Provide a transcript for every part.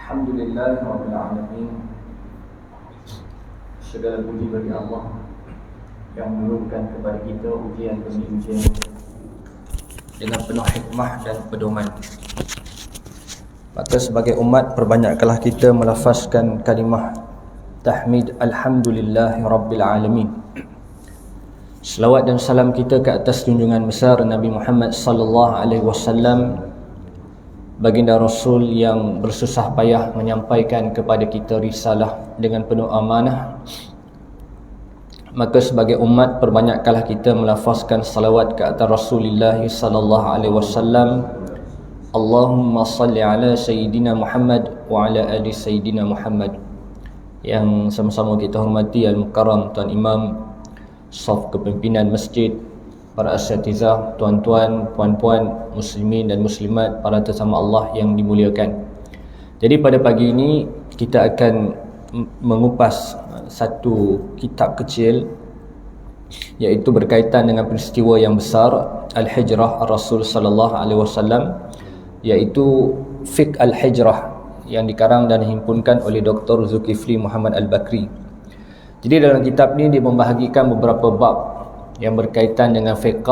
Alhamdulillahirabbil alamin. Segala puji bagi Allah yang menurunkan kepada kita ujian demi ujian dengan penuh hikmah dan pedoman. Maka sebagai umat, perbanyakkanlah kita melafazkan kalimah tahmid alhamdulillahirabbil alamin. Selawat dan salam kita ke atas junjungan besar Nabi Muhammad sallallahu alaihi wasallam, baginda Rasul yang bersusah payah menyampaikan kepada kita risalah dengan penuh amanah. Maka sebagai umat, perbanyakkanlah kita melafazkan salawat ke atas Rasulullah sallallahu alaihi wasallam. Allahumma salli ala Sayyidina Muhammad wa ala ali Sayyidina Muhammad. Yang sama-sama kita hormati Al-Mukarram Tuan Imam, Saf Kepimpinan Masjid, para asatizah, tuan-tuan, puan-puan, muslimin dan muslimat, para tetamu Allah yang dimuliakan. Jadi pada pagi ini kita akan mengupas satu kitab kecil, iaitu berkaitan dengan peristiwa yang besar Al-Hijrah Rasul sallallahu alaihi wasallam, iaitu Fiqh Al-Hijrah yang dikarang dan dihimpunkan oleh Dr. Zulkifli Muhammad Al-Bakri. Jadi dalam kitab ini dia membahagikan beberapa bab yang berkaitan dengan fiqh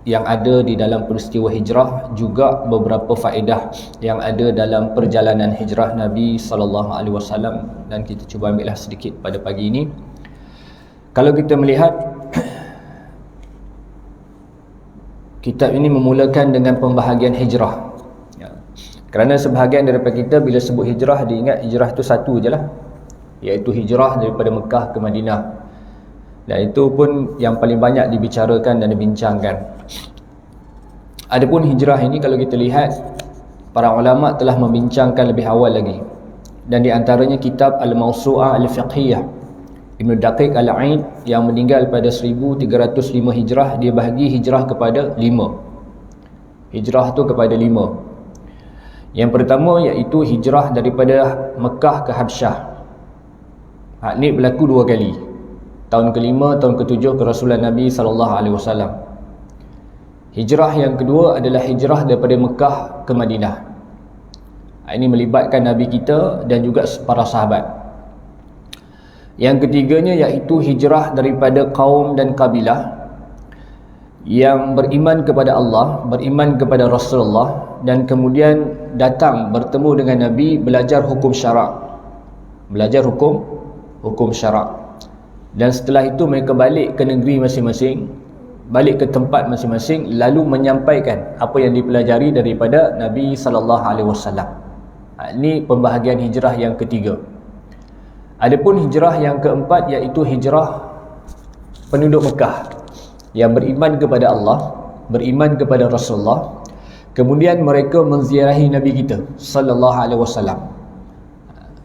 yang ada di dalam peristiwa hijrah, juga beberapa faedah yang ada dalam perjalanan hijrah Nabi sallallahu alaihi wasallam, dan kita cuba ambillah sedikit pada pagi ini. Kalau kita melihat, kitab ini memulakan dengan pembahagian hijrah. Kerana sebahagian daripada kita bila sebut hijrah, dia ingat hijrah itu satu je lah, iaitu hijrah daripada Mekah ke Madinah. Dan itu pun yang paling banyak dibicarakan dan dibincangkan. Adapun hijrah ini, kalau kita lihat, para ulama telah membincangkan lebih awal lagi. Dan di antaranya kitab Al-Mawsu'ah Al-Fiqhiyah Ibn Daqiq Al-Aid yang meninggal pada 1305 hijrah, dia bahagi hijrah kepada 5. Hijrah tu kepada 5. Yang pertama iaitu hijrah daripada Mekah ke Habsyah. Hak ni berlaku 2 kali. Tahun ke-5, tahun ke-7 kerasulan Nabi SAW. Hijrah yang kedua adalah hijrah daripada Mekah ke Madinah. Ini melibatkan Nabi kita dan juga para sahabat. Yang ketiganya iaitu hijrah daripada kaum dan kabilah yang beriman kepada Allah, beriman kepada Rasulullah, dan kemudian datang bertemu dengan Nabi, belajar hukum syarak. Belajar hukum syarak. Dan setelah itu mereka balik ke negeri masing-masing, balik ke tempat masing-masing, lalu menyampaikan apa yang dipelajari daripada Nabi sallallahu alaihi wasallam. Ini pembahagian hijrah yang ketiga. Adapun hijrah yang keempat iaitu hijrah penduduk Mekah yang beriman kepada Allah, beriman kepada Rasulullah, kemudian mereka menziarahi Nabi kita sallallahu alaihi wasallam.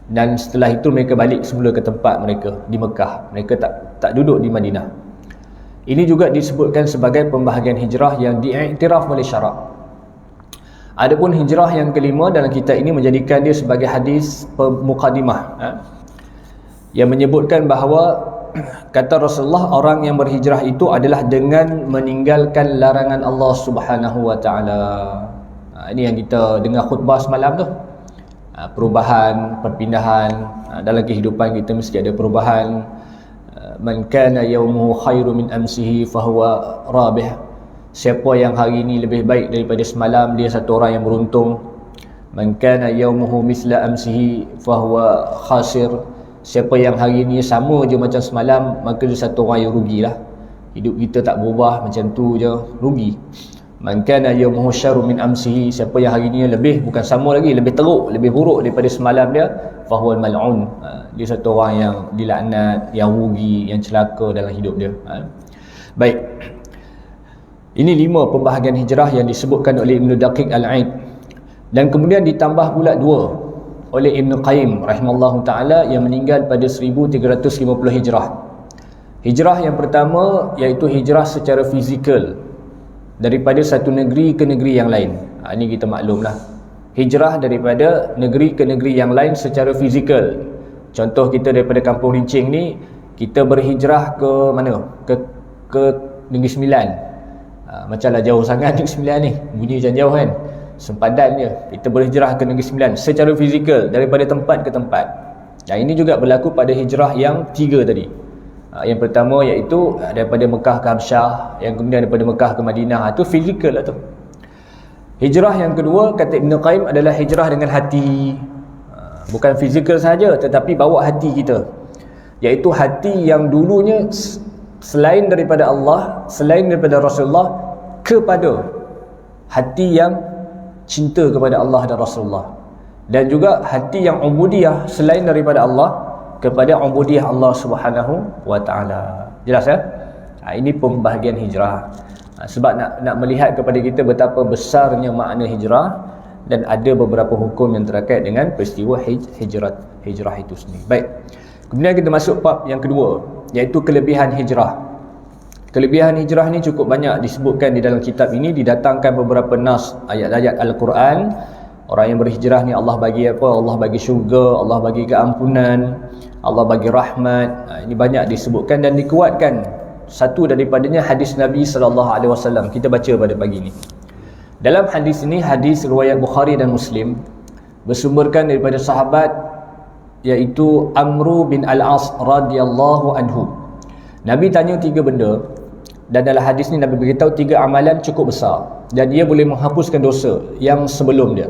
Dan setelah itu mereka balik semula ke tempat mereka di Mekah. Mereka tak duduk di Madinah. Ini juga disebutkan sebagai pembahagian hijrah yang diiktiraf oleh syarak. Adapun hijrah yang kelima dalam kitab ini menjadikan dia sebagai hadis mukadimah, yang menyebutkan bahawa kata Rasulullah, orang yang berhijrah itu adalah dengan meninggalkan larangan Allah Subhanahu wa taala. Ini yang kita dengar khutbah semalam tu. Perubahan, perpindahan dalam kehidupan kita, mesti ada perubahan. Man kana yaumuhu khairu min amsihi fahuwa rabih. Siapa yang hari ini lebih baik daripada semalam, dia satu orang yang beruntung. Man kana yaumuhu misla amsihi fahuwa khasir. Siapa yang hari ini sama je macam semalam, maka dia satu orang yang rugilah. Hidup kita tak berubah, macam tu je, rugi. Man kana yawmuhu syarrun min amsihi. Siapa yang hari ini lebih, bukan sama lagi, lebih teruk, lebih buruk daripada semalam dia, fahuwal mal'un. Dia satu orang yang dilaknat, yang rugi, yang celaka dalam hidup dia. Baik. Ini 5 pembahagian hijrah yang disebutkan oleh Ibn Daqiq Al-Aid. Dan kemudian ditambah pula 2 oleh Ibn Qayyim rahimallahu ta'ala yang meninggal pada 1350 hijrah. Hijrah yang pertama iaitu hijrah secara fizikal daripada satu negeri ke negeri yang lain. Ini kita maklumlah. Hijrah daripada negeri ke negeri yang lain secara fizikal. Contoh kita daripada Kampung Rincing ni, kita berhijrah ke mana? Ke Negeri Sembilan. Macamlah jauh sangat Negeri Sembilan ni, bunyi macam jauh kan. sempadannya. Kita boleh hijrah ke negeri sembilan secara fizikal daripada tempat ke tempat. Dan ini juga berlaku pada hijrah yang 3 tadi. Yang pertama iaitu daripada Mekah ke Habsyah, yang kemudian daripada Mekah ke Madinah, itu fizikal lah tu. Hijrah yang kedua kata Ibn Qayyim adalah hijrah dengan hati. Bukan fizikal saja, tetapi bawa hati kita, iaitu hati yang dulunya selain daripada Allah, selain daripada Rasulullah, kepada hati yang cinta kepada Allah dan Rasulullah, dan juga hati yang ubudiyah selain daripada Allah kepada ubudiyah Allah Subhanahu wa taala. Jelas ya? Ini pembahagian hijrah. Sebab nak melihat kepada kita betapa besarnya makna hijrah, dan ada beberapa hukum yang terkait dengan peristiwa hijrah itu sendiri. Baik. Kemudian kita masuk bab yang kedua, iaitu kelebihan hijrah. Kelebihan hijrah ni cukup banyak disebutkan di dalam kitab ini, didatangkan beberapa nas ayat-ayat Al-Quran. Orang yang berhijrah ni Allah bagi apa? Allah bagi syurga, Allah bagi keampunan, Allah bagi rahmat. Ini banyak disebutkan dan dikuatkan. Satu daripadanya hadis Nabi SAW. Kita baca pada pagi ini. Dalam hadis ini, hadis riwayat Bukhari dan Muslim, bersumberkan daripada sahabat iaitu Amru bin Al-As radhiyallahu anhu. Nabi tanya 3 benda, dan dalam hadis ni Nabi beritahu 3 amalan cukup besar dan dia boleh menghapuskan dosa yang sebelum dia.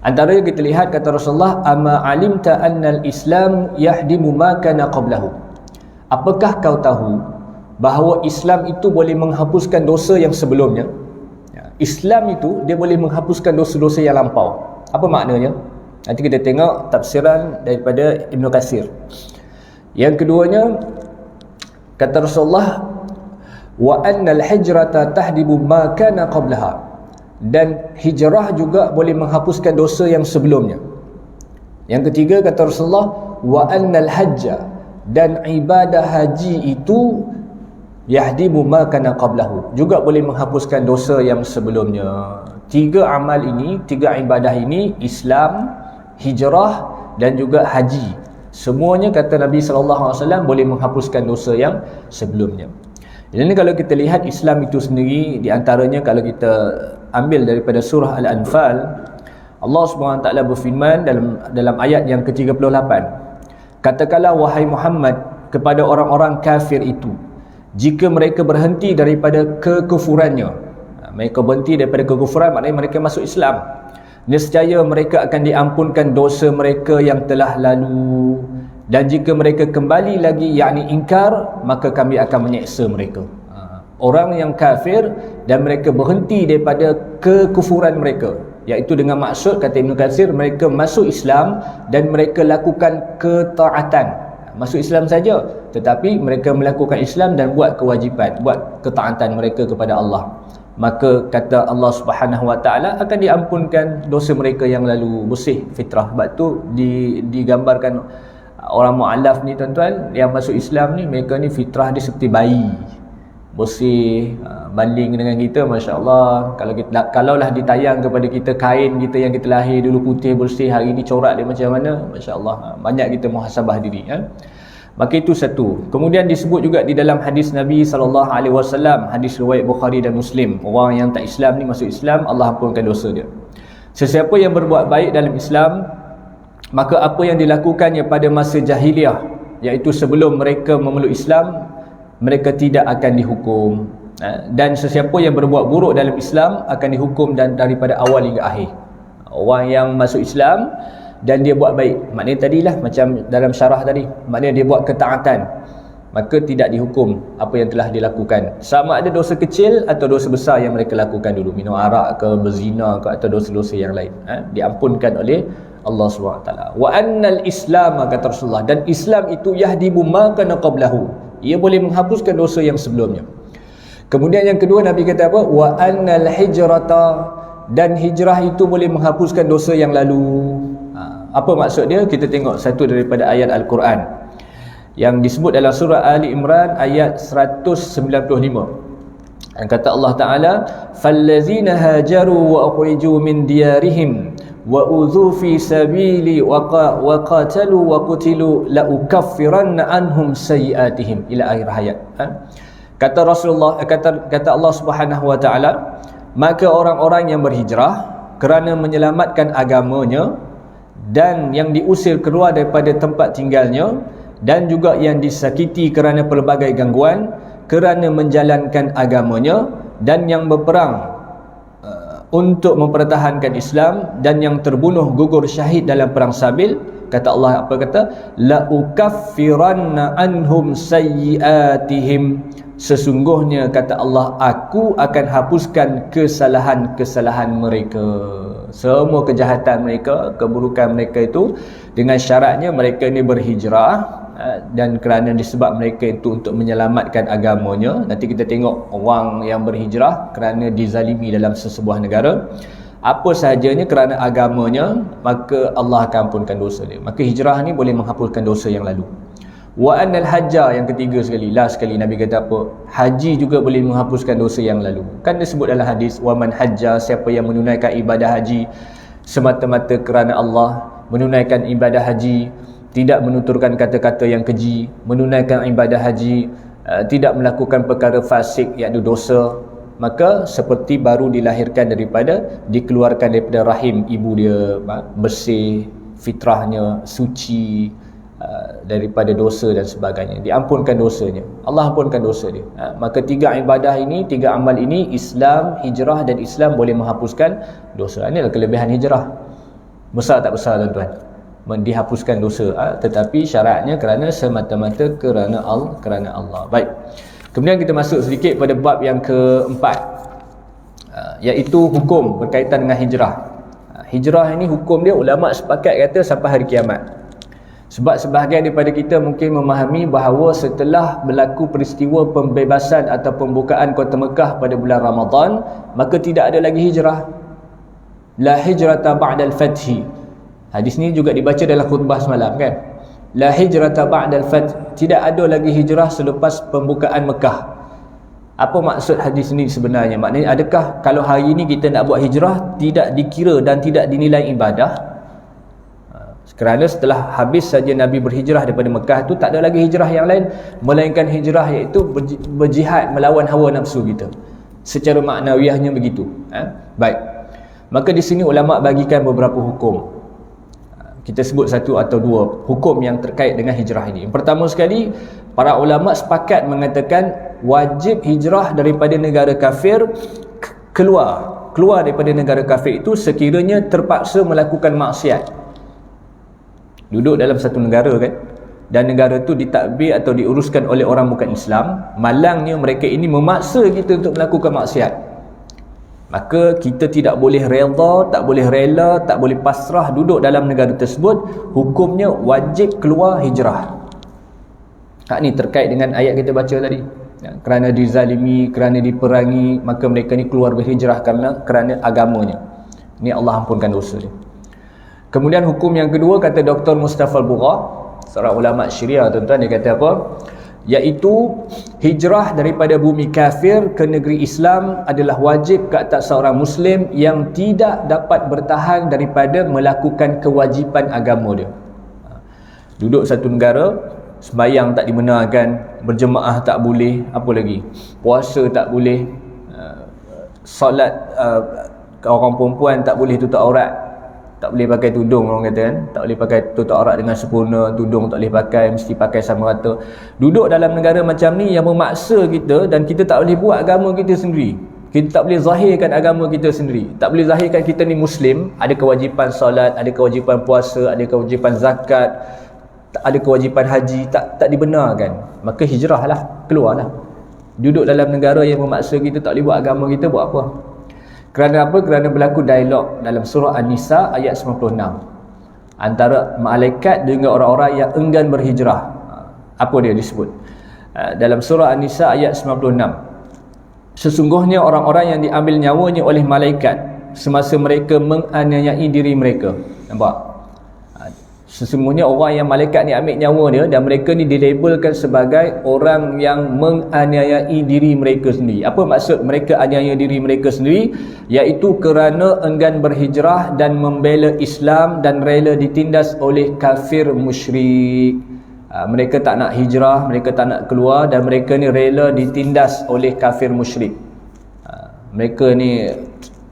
Antara yang kita lihat, kata Rasulullah, ama alimta annal Islam yahdimu ma kana qablahu. Apakah kau tahu bahawa Islam itu boleh menghapuskan dosa yang sebelumnya? Islam itu dia boleh menghapuskan dosa-dosa yang lampau. Apa maknanya? Nanti kita tengok tafsiran daripada Ibn Katsir. Yang keduanya, kata Rasulullah, wa annal hijrata tahdibu ma kana qablaha. Dan hijrah juga boleh menghapuskan dosa yang sebelumnya. Yang ketiga, kata Rasulullah, wa annal hajja, dan ibadah haji itu yahdimu ma kana qablahu, juga boleh menghapuskan dosa yang sebelumnya. 3 amal ini, 3 ibadah ini, Islam, hijrah dan juga haji, semuanya kata Nabi SAW boleh menghapuskan dosa yang sebelumnya. Jadi kalau kita lihat Islam itu sendiri, di antaranya kalau kita ambil daripada surah Al-Anfal, Allah SWT berfirman dalam ayat yang ke-38, katakanlah wahai Muhammad kepada orang-orang kafir itu, jika mereka berhenti daripada kekufurannya, mereka berhenti daripada kekufuran maknanya mereka masuk Islam, nescaya mereka akan diampunkan dosa mereka yang telah lalu, dan jika mereka kembali lagi yakni ingkar, maka kami akan menyeksa mereka. Orang yang kafir dan mereka berhenti daripada kekufuran mereka, iaitu dengan maksud, kata Ibn Katsir, mereka masuk Islam dan mereka lakukan ketaatan. Masuk Islam saja, tetapi mereka melakukan Islam dan buat kewajipan, buat ketaatan mereka kepada Allah, maka kata Allah Subhanahu Wa Taala akan diampunkan dosa mereka yang lalu, bersih fitrah. Sebab tu digambarkan orang mu'alaf ni tuan-tuan, yang masuk Islam ni, mereka ni fitrah dia seperti bayi, bersih. Banding dengan kita, Masya Allah, kalaulah ditayang kepada kita kain kita yang kita lahir dulu putih bersih, hari ni corak dia macam mana, Masya Allah, banyak kita muhasabah diri. Maka itu satu. Kemudian disebut juga di dalam hadis Nabi SAW, hadis riwayat Bukhari dan Muslim, orang yang tak Islam ni masuk Islam, Allah ampunkan dosa dia. Sesiapa yang berbuat baik dalam Islam, maka apa yang dilakukannya pada masa jahiliah, iaitu sebelum mereka memeluk Islam, mereka tidak akan dihukum. Dan sesiapa yang berbuat buruk dalam Islam akan dihukum dan daripada awal hingga akhir. Orang yang masuk Islam dan dia buat baik, maknanya tadilah macam dalam syarah tadi, maknanya dia buat ketaatan, maka tidak dihukum apa yang telah dilakukan, sama ada dosa kecil atau dosa besar yang mereka lakukan dulu, minum arak ke, berzina ke, atau dosa-dosa yang lain, diampunkan oleh Allah SWT. Wa annal Islam, kata Rasulullah, dan Islam itu yahdibu ma kana qablahu, ia boleh menghapuskan dosa yang sebelumnya. Kemudian yang kedua, Nabi kata apa? Wa annal hijrata, dan hijrah itu boleh menghapuskan dosa yang lalu. Apa maksud dia? Kita tengok satu daripada ayat Al-Quran yang disebut dalam surah Ali Imran ayat 195. Dan kata Allah Ta'ala, فَالَّذِينَ هَاجَرُوا وَأُخْرِجُوا مِنْ دِيَارِهِمْ وَأُوذُوا فِي سَبِيلِي وَقَاتَلُوا وَقُتِلُوا لَأُكَفِّرَنَّ عَنْهُمْ سَيِّئَاتِهِمْ ila akhir ayat. Kata Rasulullah, kata Allah Subhanahu Wa Ta'ala, maka orang-orang yang berhijrah, kerana menyelamatkan agamanya, dan yang diusir keluar daripada tempat tinggalnya, dan juga yang disakiti kerana pelbagai gangguan kerana menjalankan agamanya, dan yang berperang untuk mempertahankan Islam, dan yang terbunuh gugur syahid dalam perang Sabil. Kata Allah, apa kata? La ukaffiranna anhum sayyiatihim, sesungguhnya kata Allah, aku akan hapuskan kesalahan-kesalahan mereka, semua kejahatan mereka, keburukan mereka itu, dengan syaratnya mereka ini berhijrah, dan kerana disebab mereka itu untuk menyelamatkan agamanya. Nanti kita tengok orang yang berhijrah kerana dizalimi dalam sesebuah negara, apa sahajanya kerana agamanya, maka Allah akan ampunkan dosa dia. Maka hijrah ni boleh menghapuskan dosa yang lalu. Wa annal hajja, yang ketiga sekali, last sekali Nabi kata apa? Haji juga boleh menghapuskan dosa yang lalu. Kan disebut dalam hadis, wa man hajja, siapa yang menunaikan ibadah haji semata-mata kerana Allah, menunaikan ibadah haji tidak menuturkan kata-kata yang keji, menunaikan ibadah haji tidak melakukan perkara fasik iaitu dosa, maka seperti baru dilahirkan dikeluarkan daripada rahim ibu dia, bersih, fitrahnya suci daripada dosa dan sebagainya, diampunkan dosanya, Allah ampunkan dosa dia. Maka tiga ibadah ini, tiga amal ini, Islam, hijrah dan Islam, boleh menghapuskan dosa. Inilah kelebihan hijrah. Besar tak besar tuan-tuan? Dihapuskan dosa, tetapi syaratnya kerana semata-mata kerana Allah. Baik. Kemudian kita masuk sedikit pada bab yang keempat, iaitu hukum berkaitan dengan hijrah. Hijrah ini hukum dia, ulama sepakat kata sampai hari kiamat. Sebab sebahagian daripada kita mungkin memahami bahawa setelah berlaku peristiwa pembebasan atau pembukaan kota Mekah pada bulan Ramadan, maka tidak ada lagi hijrah. La hijrata ba'dal fathi. Hadis ni juga dibaca dalam khutbah semalam kan. La hijrata ba'dal fath, tidak ada lagi hijrah selepas pembukaan Mekah. Apa maksud hadis ni sebenarnya? Maknanya adakah kalau hari ini kita nak buat hijrah tidak dikira dan tidak dinilai ibadah? Kerana setelah habis saja Nabi berhijrah daripada Mekah tu, tak ada lagi hijrah yang lain melainkan hijrah iaitu berjihad melawan hawa nafsu kita. Secara maknawiahnya begitu. Baik. Maka di sini ulama bagikan beberapa hukum. Kita sebut satu atau dua hukum yang terkait dengan hijrah ini. Yang pertama sekali, para ulama sepakat mengatakan wajib hijrah daripada negara kafir, keluar daripada negara kafir itu sekiranya terpaksa melakukan maksiat. Duduk dalam satu negara kan, dan negara itu ditadbir atau diuruskan oleh orang bukan Islam, malangnya mereka ini memaksa kita untuk melakukan maksiat, maka kita tidak boleh redha, tak boleh rela, tak boleh pasrah duduk dalam negara tersebut. Hukumnya wajib keluar hijrah. Hak ni terkait dengan ayat kita baca tadi. Kerana dizalimi, kerana diperangi, maka mereka ni keluar berhijrah kerana agamanya. Ini Allah ampunkan dosa dia. Kemudian hukum yang kedua, kata Dr. Mustafa Al-Bugha, seorang ulama Syariah tuan-tuan, dia kata apa? Iaitu hijrah daripada bumi kafir ke negeri Islam adalah wajib ke atas seorang Muslim yang tidak dapat bertahan daripada melakukan kewajipan agama dia. Duduk satu negara, sembahyang tak dibenarkan, berjemaah tak boleh, apa lagi? Puasa tak boleh, solat orang perempuan tak boleh tutup aurat, tak boleh pakai tudung, orang kata kan, tak boleh pakai tutup aurat dengan sempurna, tudung tak boleh pakai, mesti pakai sama rata. Duduk dalam negara macam ni yang memaksa kita, dan kita tak boleh buat agama kita sendiri. Kita tak boleh zahirkan agama kita sendiri, tak boleh zahirkan kita ni Muslim, ada kewajipan solat, ada kewajipan puasa, ada kewajipan zakat, ada kewajipan haji, tak dibenarkan. Maka hijrahlah, keluarlah. Duduk dalam negara yang memaksa kita tak boleh buat agama kita, buat apa? Kerana apa? Kerana berlaku dialog dalam surah An-Nisa ayat 96 antara malaikat dengan orang-orang yang enggan berhijrah. Apa dia disebut? Dalam surah An-Nisa ayat 96, sesungguhnya orang-orang yang diambil nyawanya oleh malaikat semasa mereka menganiayai diri mereka. Nampak? Sesungguhnya orang yang malaikat ni ambil nyawa dia, dan mereka ni dilabelkan sebagai orang yang menganiayai diri mereka sendiri. Apa maksud mereka aniaya diri mereka sendiri? Iaitu kerana enggan berhijrah dan membela Islam dan rela ditindas oleh kafir musyrik. Mereka tak nak hijrah, mereka tak nak keluar, dan mereka ni rela ditindas oleh kafir musyrik. Mereka ni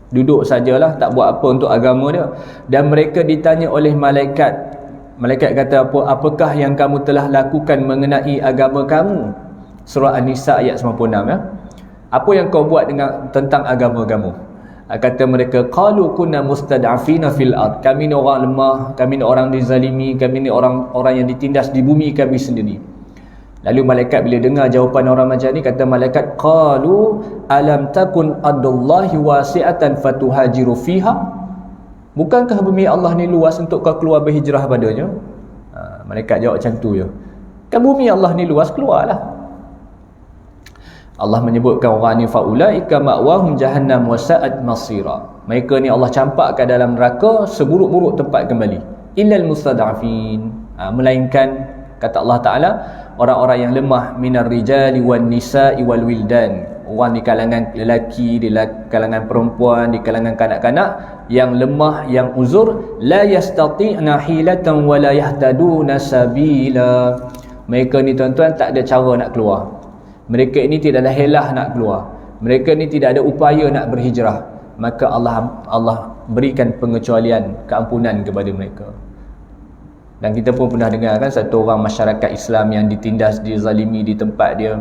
duduk sajalah, tak buat apa untuk agama dia. Dan mereka ditanya oleh malaikat. Malaikat kata apa? Apakah yang kamu telah lakukan mengenai agama kamu? Surah An-Nisa ayat 96 ya. Apa yang kau buat dengan tentang agama kamu? Kata mereka, qalu kunna mustad'afina fil ard. Kami ni orang lemah, kami ni orang dizalimi, kami ni orang yang ditindas di bumi kami sendiri. Lalu malaikat bila dengar jawapan orang macam ni, kata malaikat, qalu alam takun ardullahi wasi'atan fatuhajiru fiha. Bukankah bumi Allah ni luas untuk kau keluar berhijrah padanya? Malaikat jawab macam tu je. Kan bumi Allah ni luas, keluarlah. Allah menyebutkan orang ni faulaika ma'wahum jahannam wa sa'at masira. Mereka ni Allah campakkan dalam neraka, seburuk-buruk tempat kembali. Illal mustad'afin, melainkan kata Allah Taala orang-orang yang lemah minar rijali wan nisa'i wal wildan. Orang di kalangan lelaki, di kalangan perempuan, di kalangan kanak-kanak yang lemah, yang uzur, la yastati'na hilatan wa la yahtaduna sabila. Mereka ni tuan-tuan tak ada cara nak keluar. Mereka ini tidak ada helah nak keluar. Mereka ini tidak ada upaya nak berhijrah. Maka Allah berikan pengecualian, keampunan kepada mereka. Dan kita pun pernah dengar kan, satu orang masyarakat Islam yang ditindas, dizalimi di tempat dia,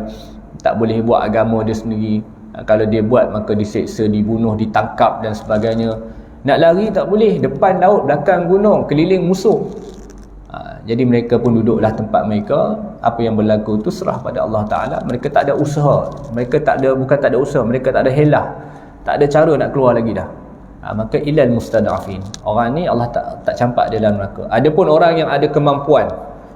tak boleh buat agama dia sendiri. Kalau dia buat maka diseksa, dibunuh, ditangkap dan sebagainya. Nak lari tak boleh, depan laut, belakang gunung, keliling musuh. Jadi mereka pun duduklah tempat mereka. Apa yang berlaku itu serah pada Allah Ta'ala. Mereka tak ada usaha. Mereka tak ada, bukan tak ada usaha, mereka tak ada helah, tak ada cara nak keluar lagi dah. Maka ilal mustad'afin, orang ni Allah tak campak dia dalam neraka. Adapun orang yang ada kemampuan,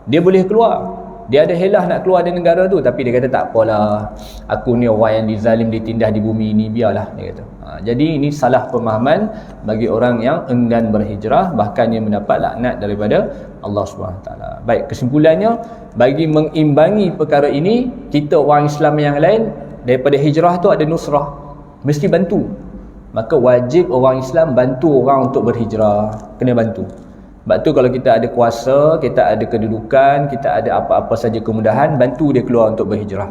dia boleh keluar, dia ada helah nak keluar dari negara tu, tapi dia kata tak apalah, aku ni orang yang dizalim, ditindas di bumi ini, biarlah, dia kata. Jadi ini salah pemahaman bagi orang yang enggan berhijrah, bahkan dia mendapat laknat daripada Allah SWT. Baik, kesimpulannya, bagi mengimbangi perkara ini, kita orang Islam yang lain daripada hijrah tu ada nusrah, mesti bantu. Maka wajib orang Islam bantu orang untuk berhijrah, kena bantu. Sebab tu kalau kita ada kuasa, kita ada kedudukan, kita ada apa-apa saja kemudahan, bantu dia keluar untuk berhijrah.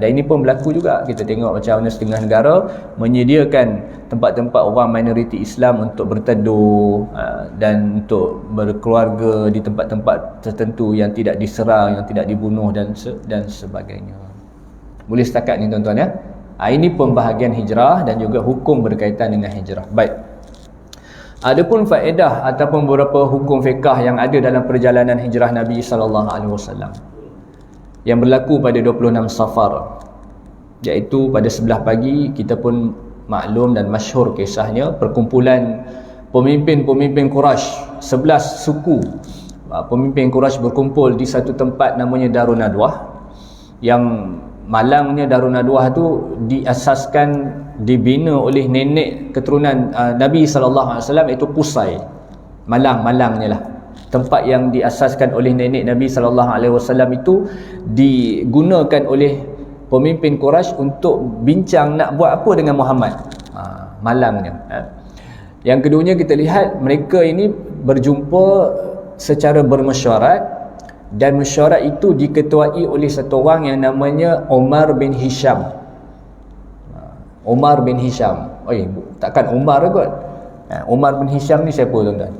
Dan ini pun berlaku juga. Kita tengok macam mana setengah negara menyediakan tempat-tempat orang minoriti Islam untuk berteduh dan untuk berkeluarga di tempat-tempat tertentu yang tidak diserang, yang tidak dibunuh dan sebagainya. Boleh setakat ni tuan-tuan ya. Ini pembahagian hijrah dan juga hukum berkaitan dengan hijrah. Baik. Adapun faedah ataupun beberapa hukum fiqah yang ada dalam perjalanan hijrah Nabi SAW yang berlaku pada 26 Safar, iaitu pada sebelah pagi. Kita pun maklum dan masyhur kisahnya, perkumpulan pemimpin-pemimpin Quraisy, 11 suku pemimpin Quraisy berkumpul di satu tempat namanya Darun Nadwah. Yang malangnya Darun Nadwah tu diasaskan, dibina oleh nenek keturunan Nabi SAW, iaitu Qusay. Malangnya lah. Tempat yang diasaskan oleh nenek Nabi SAW itu digunakan oleh pemimpin Quraisy untuk bincang nak buat apa dengan Muhammad. Malangnya. Yang keduanya kita lihat mereka ini berjumpa secara bermesyuarat, dan mesyuarat itu diketuai oleh satu orang yang namanya Umar bin Hisham. Umar bin Hisham. Takkan Umar kot. Umar bin Hisham ni siapa tuan-tuan?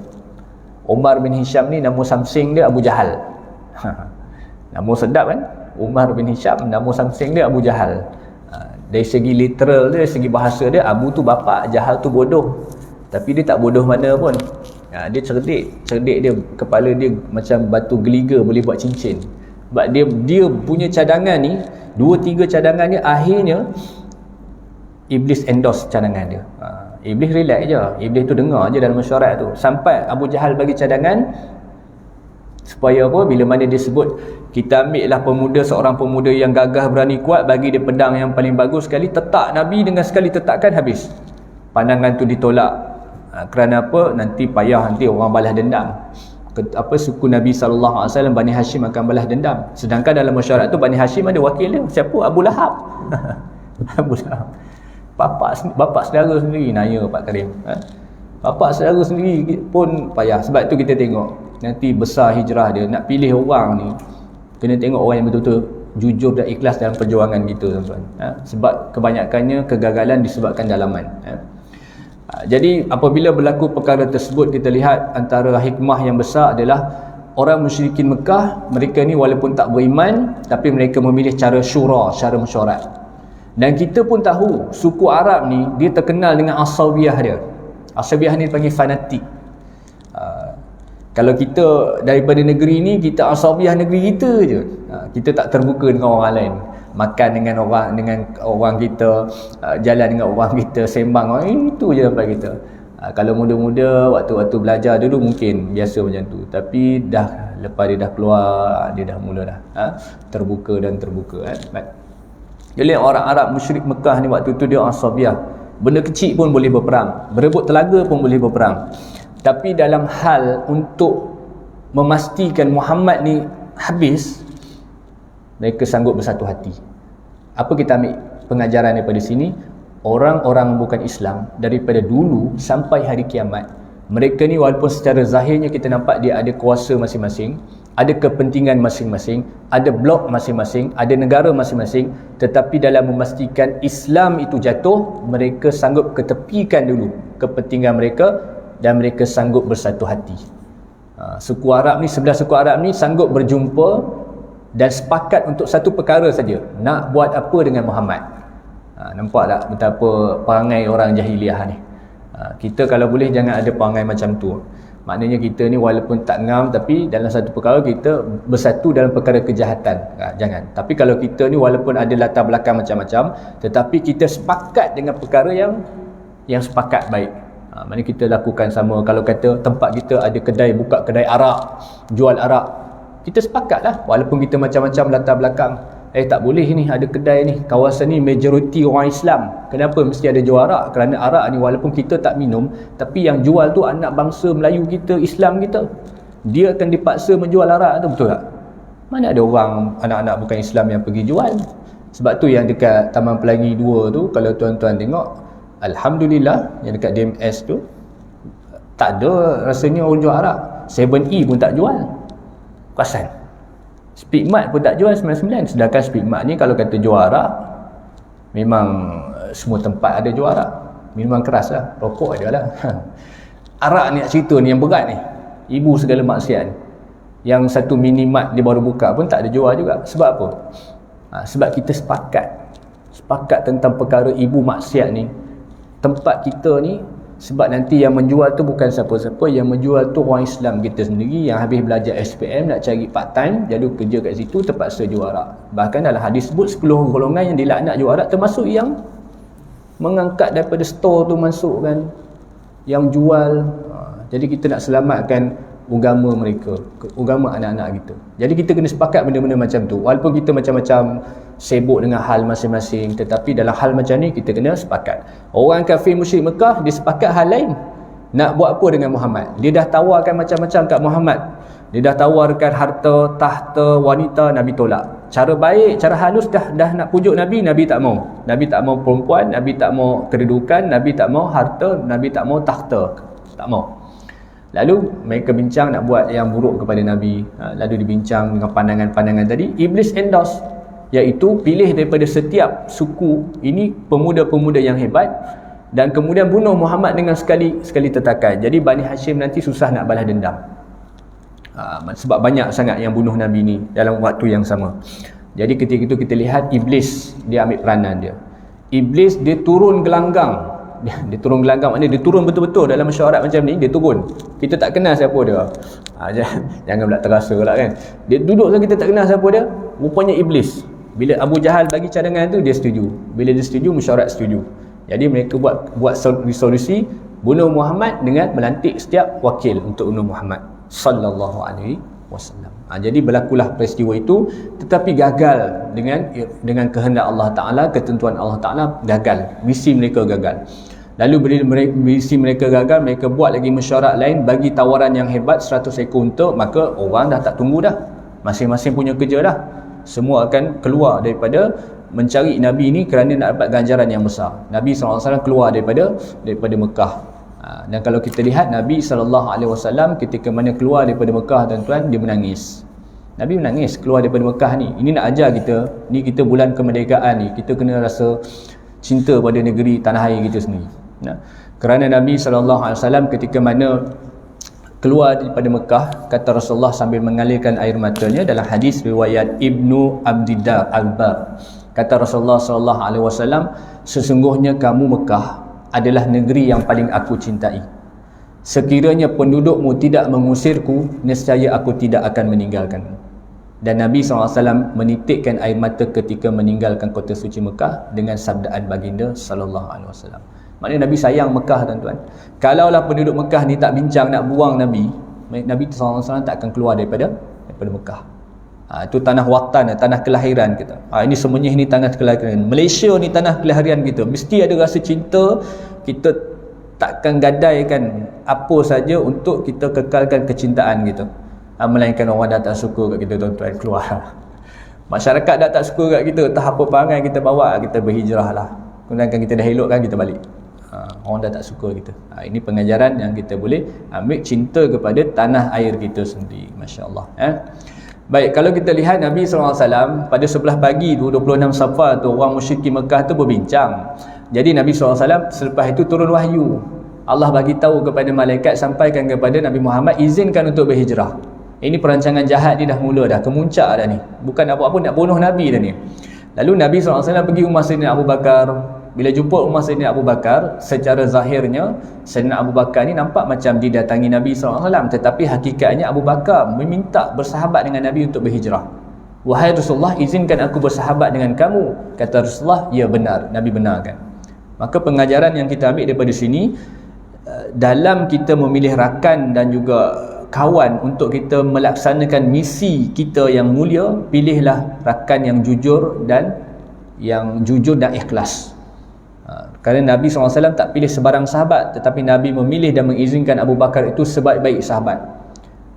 Umar bin Hisham ni nama samsing dia Abu Jahal. Nama sedap kan? Umar bin Hisham, nama samsing dia Abu Jahal. Dari segi literal dia, dari segi bahasa dia, Abu tu bapa, Jahal tu bodoh. Tapi dia tak bodoh mana pun. Dia cerdik dia, kepala dia macam batu geliga, boleh buat cincin. Sebab dia punya cadangan ni, 2-3 cadangan dia, akhirnya Iblis endorse cadangan dia. Iblis relax je, Iblis tu dengar je dalam mesyuarat tu. Sampai Abu Jahal bagi cadangan supaya apa? Bila mana dia sebut, kita ambil lah seorang pemuda yang gagah, berani, kuat, bagi dia pedang yang paling bagus sekali, tetak Nabi dengan sekali tetakan habis. Pandangan tu ditolak. Kerana apa? Nanti orang balas dendam. Suku Nabi SAW, Bani Hashim akan balas dendam. Sedangkan dalam mesyuarat tu Bani Hashim ada wakil dia. Siapa? Abu Lahab. Abu Lahab. Bapa saudara sendiri, naya Pak Karim. Bapa saudara sendiri pun payah. Sebab tu kita tengok nanti besar hijrah dia, nak pilih orang ni kena tengok orang yang betul-betul jujur dan ikhlas dalam perjuangan kita, tuan-tuan. Sebab kebanyakannya kegagalan disebabkan dalaman. Jadi apabila berlaku perkara tersebut, kita lihat antara hikmah yang besar adalah orang musyrikin Mekah, mereka ni walaupun tak beriman, tapi mereka memilih cara syura, cara mesyuarat. Dan kita pun tahu suku Arab ni dia terkenal dengan asabiyah dia. Asabiyah ni dipanggil fanatik. Kalau kita daripada negeri ni, kita asabiyah negeri kita je. Kita tak terbuka dengan orang lain. Makan dengan orang kita, jalan dengan orang kita, sembang orang itu je dapat kita. Kalau muda-muda waktu belajar dulu mungkin biasa macam tu, tapi dah lepas dia dah keluar, dia dah mula dah terbuka dan terbuka Jadi orang Arab musyrik Mekah ni waktu tu dia asabiyah. Benda kecil pun boleh berperang, berebut telaga pun boleh berperang. Tapi dalam hal untuk memastikan Muhammad ni habis, mereka sanggup bersatu hati. Apa kita ambil pengajaran daripada sini? Orang-orang bukan Islam daripada dulu sampai hari kiamat, mereka ni walaupun secara zahirnya kita nampak dia ada kuasa masing-masing, ada kepentingan masing-masing, ada blok masing-masing, ada negara masing-masing, tetapi dalam memastikan Islam itu jatuh, mereka sanggup ketepikan dulu kepentingan mereka dan mereka sanggup bersatu hati. Suku Arab ni, sebelah suku Arab ni sanggup berjumpa dan sepakat untuk satu perkara saja, nak buat apa dengan Muhammad. Nampak tak betapa perangai orang jahiliah ni. Kita kalau boleh jangan ada perangai macam tu. Maknanya kita ni walaupun tak ngam, tapi dalam satu perkara kita bersatu dalam perkara kejahatan. Jangan. Tapi kalau kita ni walaupun ada latar belakang macam-macam, tetapi kita sepakat dengan perkara yang sepakat baik. Maknanya kita lakukan sama. Kalau kata tempat kita ada kedai, buka kedai arak, jual arak, kita sepakat lah. Walaupun kita macam-macam latar belakang, tak boleh ni ada kedai ni, kawasan ni majoriti orang Islam, kenapa mesti ada jual arak? Kerana arak ni walaupun kita tak minum, tapi yang jual tu anak bangsa Melayu kita, Islam kita, dia akan dipaksa menjual arak tu, betul tak? Mana ada orang anak-anak bukan Islam yang pergi jual? Sebab tu yang dekat Taman Pelangi 2 tu, kalau tuan-tuan tengok, Alhamdulillah yang dekat DMS tu tak ada rasanya orang jual arak. 7E pun tak jual. Perasan? Speedmart pun tak jual 99. Sedangkan Speedmart ni kalau kata jual arak, memang semua tempat ada jual arak. Minuman keras lah, rokok ada lah. Arak ni nak cerita ni yang berat ni, ibu segala maksiat ni. Yang satu minimart dia baru buka pun tak ada jual juga. Sebab apa? Sebab kita sepakat tentang perkara ibu maksiat ni. Tempat kita ni, sebab nanti yang menjual tu bukan siapa-siapa, yang menjual tu orang Islam kita sendiri yang habis belajar SPM nak cari part time, jadi kerja kat situ terpaksa jual arak. Bahkan dalam hadis sebut 10 golongan yang dilaknat jual arak, termasuk yang mengangkat daripada store tu masuk kan, yang jual. Jadi kita nak selamatkan agama mereka, agama anak-anak kita. Jadi kita kena sepakat benda-benda macam tu. Walaupun kita macam-macam sibuk dengan hal masing-masing, tetapi dalam hal macam ni kita kena sepakat. Orang kafir musyrik Mekah dia sepakat hal lain, nak buat apa dengan Muhammad. Dia dah tawarkan macam-macam kat Muhammad. Dia dah tawarkan harta, tahta, wanita, Nabi tolak. Cara baik, cara halus dah nak pujuk Nabi, Nabi tak mau. Nabi tak mau perempuan, Nabi tak mau kedudukan, Nabi tak mau harta, Nabi tak mau tahta, tak mau. Lalu mereka bincang nak buat yang buruk kepada Nabi. Lalu dibincang dengan pandangan-pandangan tadi. Iblis endorse, iaitu pilih daripada setiap suku ini pemuda-pemuda yang hebat, dan kemudian bunuh Muhammad dengan sekali tetakan. Jadi Bani Hashim nanti susah nak balas dendam. Sebab banyak sangat yang bunuh Nabi ni dalam waktu yang sama. Jadi ketika itu kita lihat Iblis dia ambil peranan dia. Iblis dia turun gelanggang. Dia turun gelanggang, maknanya dia turun betul-betul dalam mesyuarat macam ni, dia turun. Kita tak kenal siapa dia. Jangan pula terasa pula kan. Dia duduk saja kita tak kenal siapa dia. Rupanya Iblis. Bila Abu Jahal bagi cadangan tu, dia setuju. Bila dia setuju, mesyuarat setuju. Jadi mereka buat resolusi bunuh Muhammad dengan melantik setiap wakil untuk bunuh Muhammad sallallahu alaihi wasallam. Jadi berlakulah peristiwa itu, tetapi gagal dengan kehendak Allah Taala, ketentuan Allah Taala, gagal. Misi mereka gagal. Lalu bila misi mereka gagal, mereka buat lagi mesyuarat lain, bagi tawaran yang hebat 100 ekor unta. Maka orang dah tak tunggu dah, masing-masing punya kerja dah. Semua akan keluar daripada mencari Nabi ini kerana nak dapat ganjaran yang besar. Nabi SAW keluar daripada Mekah. Dan kalau kita lihat Nabi SAW ketika mana keluar daripada Mekah, tuan-tuan, dia menangis. Nabi menangis keluar daripada Mekah ni. Ini nak ajar kita, ni kita bulan kemerdekaan ni, kita kena rasa cinta pada negeri tanah air kita sendiri. Kerana Nabi SAW ketika mana keluar daripada Mekah, kata Rasulullah sambil mengalirkan air matanya, dalam hadis riwayat Ibnu Abdiddar Al-Bar, kata Rasulullah SAW, sesungguhnya kamu Mekah adalah negeri yang paling aku cintai. Sekiranya pendudukmu tidak mengusirku, nescaya aku tidak akan meninggalkanmu. Dan Nabi SAW menitikkan air mata ketika meninggalkan kota suci Mekah dengan sabdaan baginda SAW. Maknanya Nabi sayang Mekah, tuan-tuan. Kalaulah penduduk Mekah ni tak bincang nak buang Nabi SAW tak akan keluar daripada Mekah. Itu tanah watan, tanah kelahiran kita. Ini semuanya ini tanah kelahiran. Malaysia ni tanah kelahiran kita. Mesti ada rasa cinta. Kita takkan gadaikan apa saja untuk kita kekalkan kecintaan kita. Melainkan orang dah tak suka kat kita, tuan-tuan, keluar. Masyarakat dah tak suka kat kita, entah apa perangai kita bawa, kita berhijrah lah. Kemudian kita dah elokkan, kita balik. Orang dah tak suka kita. Ini pengajaran yang kita boleh ambil, cinta kepada tanah air kita sendiri. Masya Allah. Baik, kalau kita lihat Nabi SAW pada 11 pagi tu, 26 Safar tu, orang musyrikin Mekah tu berbincang. Jadi Nabi SAW selepas itu turun wahyu. Allah bagi tahu kepada malaikat, sampaikan kepada Nabi Muhammad, izinkan untuk berhijrah. Ini perancangan jahat ni dah mula dah, kemuncak dah ni. Bukan apa-apa nak bunuh Nabi dah ni. Lalu Nabi SAW pergi rumah Sayyidina Abu Bakar. Bila jumpa rumah Sayyidina Abu Bakar, secara zahirnya Sayyidina Abu Bakar ni nampak macam didatangi Nabi SAW, tetapi hakikatnya Abu Bakar meminta bersahabat dengan Nabi untuk berhijrah. Wahai Rasulullah, izinkan aku bersahabat dengan kamu. Kata Rasulullah, ya benar, Nabi benarkan. Maka pengajaran yang kita ambil daripada sini, dalam kita memilih rakan dan juga kawan untuk kita melaksanakan misi kita yang mulia, pilihlah rakan yang jujur dan ikhlas. Kerana Nabi SAW tak pilih sebarang sahabat, tetapi Nabi memilih dan mengizinkan Abu Bakar itu sebaik-baik sahabat.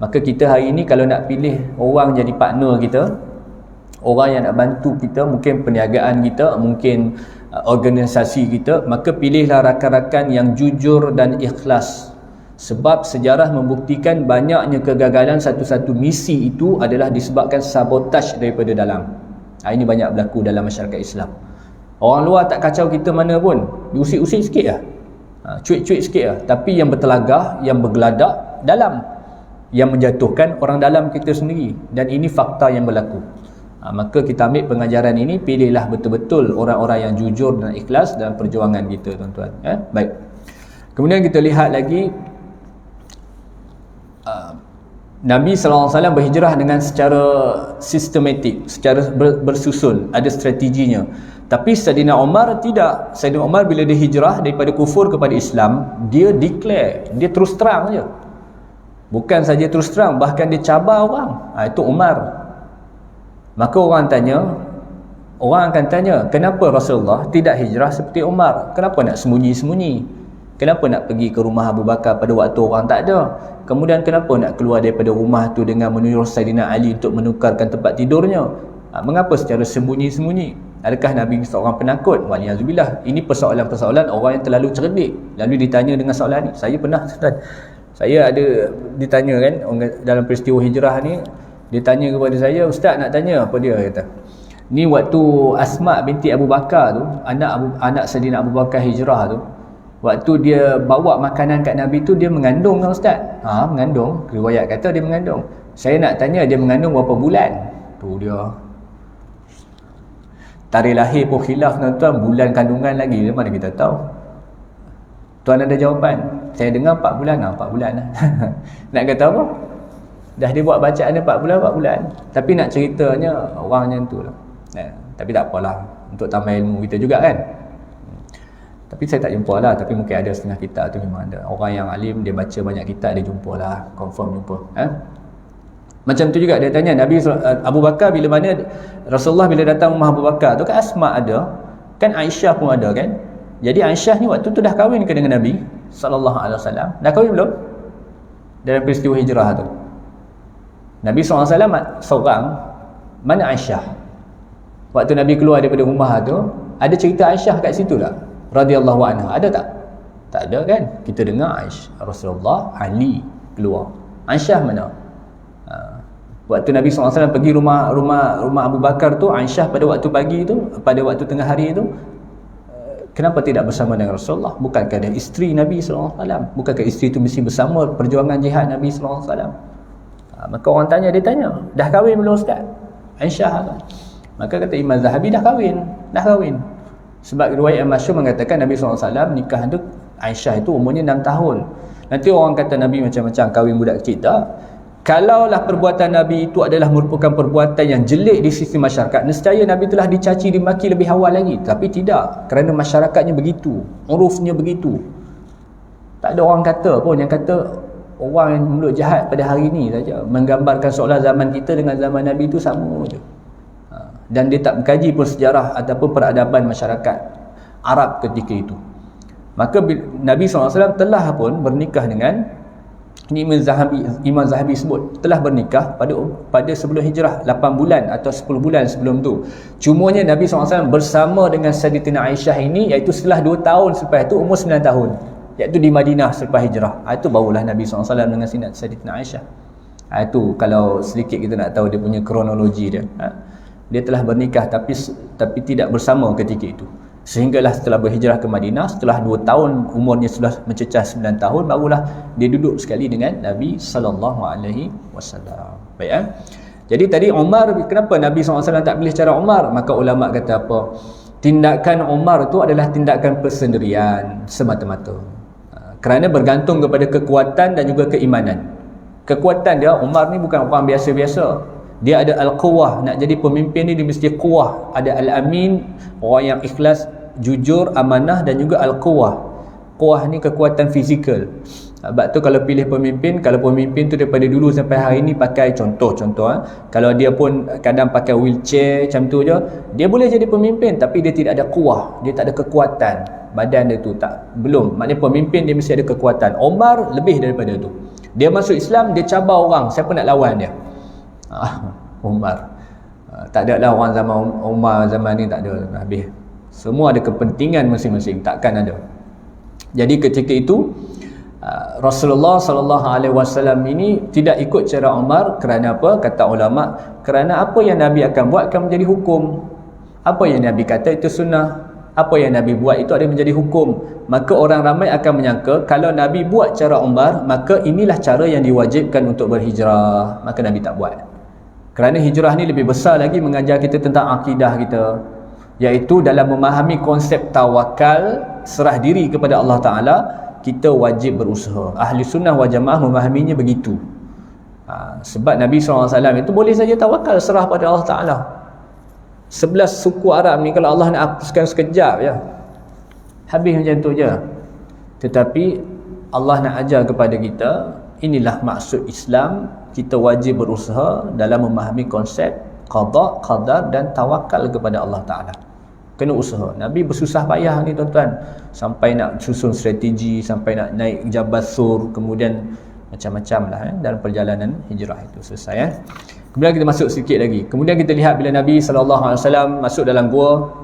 Maka kita hari ini kalau nak pilih orang jadi partner kita, orang yang nak bantu kita, mungkin perniagaan kita, mungkin organisasi kita, maka pilihlah rakan-rakan yang jujur dan ikhlas. Sebab sejarah membuktikan banyaknya kegagalan satu-satu misi itu adalah disebabkan sabotaj daripada dalam. Ini banyak berlaku dalam masyarakat Islam. Orang luar tak kacau kita mana pun, diusik-usik sikit lah, cuit-cuit sikit lah. Tapi yang bertelagah, yang bergeladak dalam, yang menjatuhkan orang dalam kita sendiri. Dan ini fakta yang berlaku. Maka kita ambil pengajaran ini, pilihlah betul-betul orang-orang yang jujur dan ikhlas dalam perjuangan kita, tuan-tuan. Baik. Kemudian kita lihat lagi, Nabi SAW berhijrah dengan secara sistematik, secara bersusun, ada strateginya. Tapi Sayyidina Umar tidak. Sayyidina Umar bila dia hijrah daripada kufur kepada Islam, dia declare, dia terus terang je. Bukan saja terus terang, bahkan dia cabar orang. Itu Umar. Maka orang akan tanya, kenapa Rasulullah tidak hijrah seperti Umar? Kenapa nak sembunyi-sembunyi? Kenapa nak pergi ke rumah Abu Bakar pada waktu orang tak ada? Kemudian kenapa nak keluar daripada rumah tu dengan menyuruh Sayyidina Ali untuk menukarkan tempat tidurnya? Mengapa secara sembunyi-sembunyi? Adakah Nabi seorang penakut? Waliyazubillah. Ini persoalan-persoalan orang yang terlalu cerdik. Lalu ditanya dengan soalan ni. Saya pernah, saya ada ditanya kan, dalam peristiwa hijrah ni, dia tanya kepada saya, Ustaz nak tanya apa dia, kata. Ni waktu Asma binti Abu Bakar tu, anak Sayyidina Abu Bakar hijrah tu, waktu dia bawa makanan kat Nabi tu, dia mengandung kan Ustaz? Mengandung. Riwayat kata dia mengandung. Saya nak tanya, dia mengandung berapa bulan? Tu dia. Tarikh lahir pun khilaf, tuan-tuan. Bulan kandungan lagi, mana kita tahu? Tuan ada jawapan? Saya dengar 4 bulan. 4 bulan lah. Nak kata apa? Dah dia buat bacaan dia 4 bulan. Tapi nak ceritanya orang macam tu lah. Tapi tak apalah. Untuk tambah ilmu kita juga kan. Tapi saya tak jumpa lah. Tapi mungkin ada setengah kitab tu memang ada. Orang yang alim, dia baca banyak kitab, dia jumpa lah. Confirm jumpa. Macam tu juga dia tanya, Nabi Abu Bakar bila mana, Rasulullah bila datang rumah Abu Bakar tu kan Asma ada, kan Aisyah pun ada kan. Jadi Aisyah ni waktu tu dah kahwin ke dengan Nabi SAW? Dah kahwin belum? Dalam peristiwa hijrah tu Nabi SAW seorang. Mana Aisyah? Waktu Nabi keluar daripada rumah tu, ada cerita Aisyah kat situ tak? Radhiyallahu anha, ada tak? Tak ada kan? Kita dengar Aisyah, Rasulullah, Ali keluar. Aisyah mana? Waktu Nabi SAW pergi rumah Abu Bakar tu, Aisyah pada waktu pagi tu, pada waktu tengah hari tu, Kenapa tidak bersama dengan Rasulullah? Bukankah dia isteri Nabi SAW? Bukankah isteri itu mesti bersama perjuangan jihad Nabi SAW? Maka orang tanya, dia tanya, dah kahwin belum Ustaz? Aisyah kan? Maka kata Imam Zahabi, dah kahwin. Sebab riwayat masyhur mengatakan Nabi SAW nikah tu Aisyah itu umurnya 6 tahun. Nanti orang kata Nabi macam-macam, kahwin budak kecil. Tak. Kalaulah perbuatan Nabi itu adalah merupakan perbuatan yang jelek di sisi masyarakat, nescaya Nabi telah dicaci, dimaki lebih awal lagi. Tapi tidak, kerana masyarakatnya begitu, urufnya begitu. Tak ada orang kata pun yang kata orang yang mulut jahat pada hari ini saja, menggambarkan seolah zaman kita dengan zaman Nabi itu sama je. Dan dia tak mengkaji pun sejarah ataupun peradaban masyarakat Arab ketika itu. Maka Nabi SAW telah pun bernikah dengan Imam Zahabi sebut telah bernikah pada sebelum hijrah 8 bulan atau 10 bulan sebelum tu. Cumanya Nabi SAW bersama dengan Sayyidatina Aisyah ini, iaitu setelah 2 tahun selepas itu, umur 9 tahun, iaitu di Madinah selepas hijrah. Itu barulah Nabi SAW dengan Sayyidatina Aisyah. Itu kalau sedikit kita nak tahu dia punya kronologi dia. Dia telah bernikah tapi tidak bersama ketika itu. Sehinggalah setelah berhijrah ke Madinah, setelah 2 tahun umurnya sudah mencecah 9 tahun, barulah dia duduk sekali dengan Nabi SAW. Baik. Jadi tadi Umar, kenapa Nabi SAW tak pilih cara Umar? Maka ulama kata apa? Tindakan Umar tu adalah tindakan persendirian semata-mata. Kerana bergantung kepada kekuatan dan juga keimanan. Kekuatan dia, Umar ni bukan orang biasa-biasa. Dia ada al-quwah, nak jadi pemimpin ni dia mesti quwah. Ada al-amin, orang yang ikhlas, jujur, amanah, dan juga al-quwah. Quwah ni kekuatan fizikal. Sebab tu kalau pilih pemimpin, kalau pemimpin tu daripada dulu sampai hari ni pakai contoh, kalau dia pun kadang pakai wheelchair macam tu je, dia boleh jadi pemimpin tapi dia tidak ada quwah, dia tak ada kekuatan. Badan dia tu belum. Maknanya pemimpin dia mesti ada kekuatan. Umar lebih daripada tu. Dia masuk Islam, dia cabar orang, siapa nak lawan dia? Umar. Tak ada lah orang zaman Umar zaman ni, tak ada, habis. Semua ada kepentingan masing-masing, takkan ada. Jadi ketika itu Rasulullah SAW ini tidak ikut cara Umar. Kerana apa? Kata ulama, kerana apa yang Nabi akan buat akan menjadi hukum. Apa yang Nabi kata itu sunnah, apa yang Nabi buat itu ada menjadi hukum. Maka orang ramai akan menyangka kalau Nabi buat cara Umar, maka inilah cara yang diwajibkan untuk berhijrah. Maka Nabi tak buat. Kerana hijrah ni lebih besar lagi mengajar kita tentang akidah kita, iaitu dalam memahami konsep tawakal, serah diri kepada Allah Ta'ala, kita wajib berusaha. Ahli sunnah wal jamaah memahaminya begitu. Sebab Nabi SAW itu boleh saja tawakal, serah pada Allah Ta'ala. 11 suku Arab ni kalau Allah nak hapuskan sekejap je, habis macam tu je. Tetapi Allah nak ajar kepada kita, inilah maksud Islam. Kita wajib berusaha dalam memahami konsep qada, qadar dan tawakal kepada Allah Ta'ala. Kena usaha. Nabi bersusah payah ni tuan-tuan, sampai nak susun strategi, sampai nak naik Jabal Sur, kemudian macam-macam lah dalam perjalanan hijrah itu selesai. Kemudian kita masuk sedikit lagi. Kemudian kita lihat bila Nabi SAW masuk dalam gua,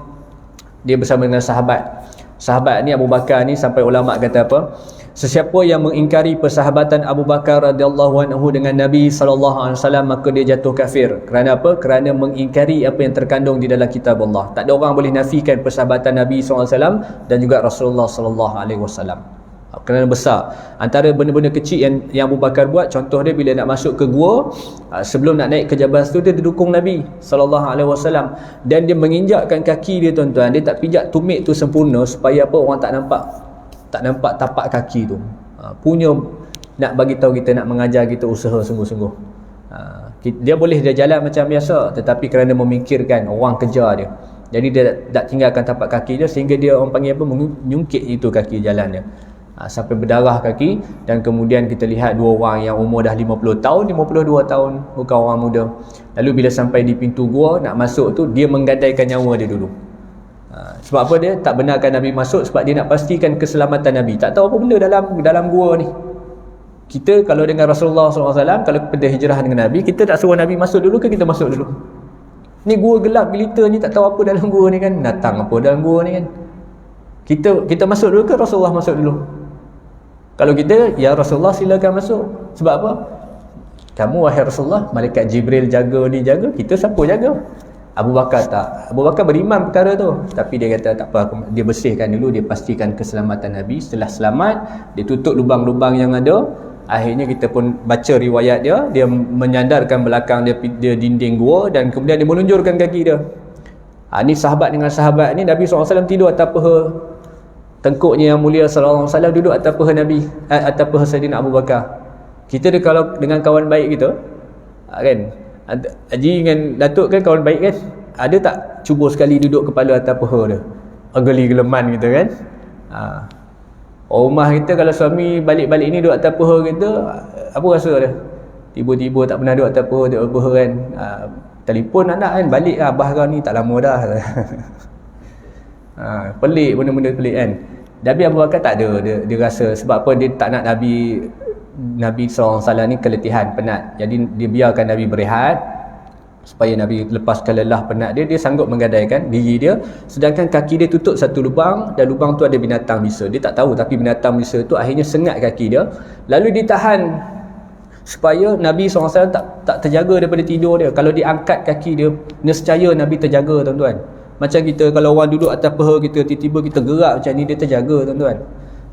dia bersama dengan sahabat ni Abu Bakar ni, sampai ulama kata apa? Sesiapa yang mengingkari persahabatan Abu Bakar radhiyallahu anhu dengan Nabi SAW, maka dia jatuh kafir. Kerana apa? Kerana mengingkari apa yang terkandung di dalam kitab Allah. Tak ada orang boleh nafikan persahabatan Nabi SAW dan juga Rasulullah SAW. Kerana besar. Antara benda-benda kecil yang Abu Bakar buat, contoh dia bila nak masuk ke gua, sebelum nak naik ke Jabal tu, dia dukung Nabi SAW. Dan dia menginjakkan kaki dia tuan-tuan, dia tak pijak tumit tu sempurna supaya apa? Orang tak nampak tapak kaki tu. Punya nak bagi tahu kita, nak mengajar kita usaha sungguh-sungguh. Dia boleh dia jalan macam biasa, tetapi kerana memikirkan orang kejar dia, jadi dia tak tinggalkan tapak kaki dia, sehingga dia orang panggil apa? Menyungkit itu kaki jalan dia. Sampai berdarah kaki. Dan kemudian kita lihat dua orang yang umur dah 50 tahun, 52 tahun, bukan orang muda. Lalu bila sampai di pintu gua nak masuk tu, dia menggadaikan nyawa dia dulu. Sebab apa? Dia tak benarkan Nabi masuk, sebab dia nak pastikan keselamatan Nabi. Tak tahu apa benda dalam gua ni. Kita kalau dengan Rasulullah SAW, kalau pada hijrah dengan Nabi, kita tak suruh Nabi masuk dulu ke kita masuk dulu? Ni gua gelap gelita ni, tak tahu apa dalam gua ni kan, datang apa dalam gua ni kan. Kita masuk dulu ke Rasulullah masuk dulu? Kalau kita, ya Rasulullah silakan masuk. Sebab apa? Kamu wahai Rasulullah, malaikat Jibril jaga, dia jaga, kita siapa jaga? Abu Bakar tak. Abu Bakar beriman perkara tu, tapi dia kata tak apa, dia bersihkan dulu, dia pastikan keselamatan Nabi. Setelah selamat, dia tutup lubang-lubang yang ada. Akhirnya kita pun baca riwayat dia, dia menyandarkan belakang dia dinding gua, dan kemudian dia melunjurkan kaki dia. Ni sahabat dengan sahabat ni, Nabi SAW tidur atas paha tengkuknya yang mulia SAW, duduk atas paha Nabi, atas paha Saidina Abu Bakar. Kita kalau dengan kawan baik kita, kan, Haji dengan Datuk kan kawan baik kan, ada tak cuba sekali duduk kepala atas paha dia, geli geleman gitu kan. Rumah kita kalau suami balik-balik ni duduk atas paha kita, apa rasa dia? Tiba-tiba tak pernah duduk atas paha kan. Telefon anak kan, balik lah abah kau ni tak lama dah. Pelik, benda-benda pelik kan. Tapi Abu Bakar tak ada, dia rasa sebab apa, dia tak nak Nabi SAW ni keletihan, penat. Jadi dia biarkan Nabi berehat supaya Nabi lepaskan lelah penat dia sanggup menggadaikan diri dia, sedangkan kaki dia tutup satu lubang, dan lubang tu ada binatang bisa. Dia tak tahu, tapi binatang bisa tu akhirnya sengat kaki dia, lalu ditahan supaya Nabi SAW tak terjaga daripada tidur dia. Kalau diangkat kaki dia, nescaya Nabi terjaga, tuan-tuan. Macam kita kalau orang duduk atas paha kita, tiba-tiba kita gerak macam ni, dia terjaga, tuan-tuan.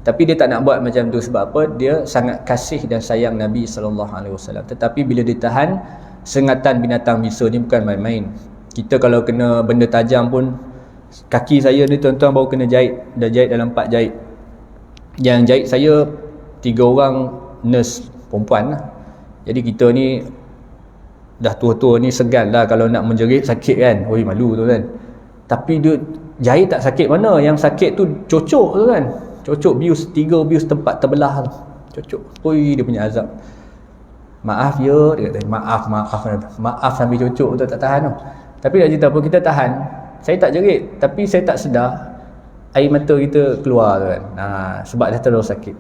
Tapi dia tak nak buat macam tu. Sebab apa? Dia sangat kasih dan sayang Nabi SAW. Tetapi bila ditahan, sengatan binatang bisa ni bukan main-main. Kita kalau kena benda tajam pun, kaki saya ni tuan-tuan baru kena jahit, dah jahit dalam 4 jahit. Yang jahit saya 3 orang nurse perempuan lah. Jadi kita ni dah tua-tua ni segan lah kalau nak menjerit, sakit kan. Oi, malu tu kan. Tapi dia jahit tak sakit mana, yang sakit tu cocok tu kan. Cocok bius, 3 bius tempat terbelah tu. Cocok. Oi, dia punya azab. Maaf ya, dia kata maaf sambil cocok tu tak tahan tu. Tapi nak cerita apa, kita tahan. Saya tak jerit, tapi saya tak sedar air mata kita keluar tu kan. Sebab dah terlalu sakit.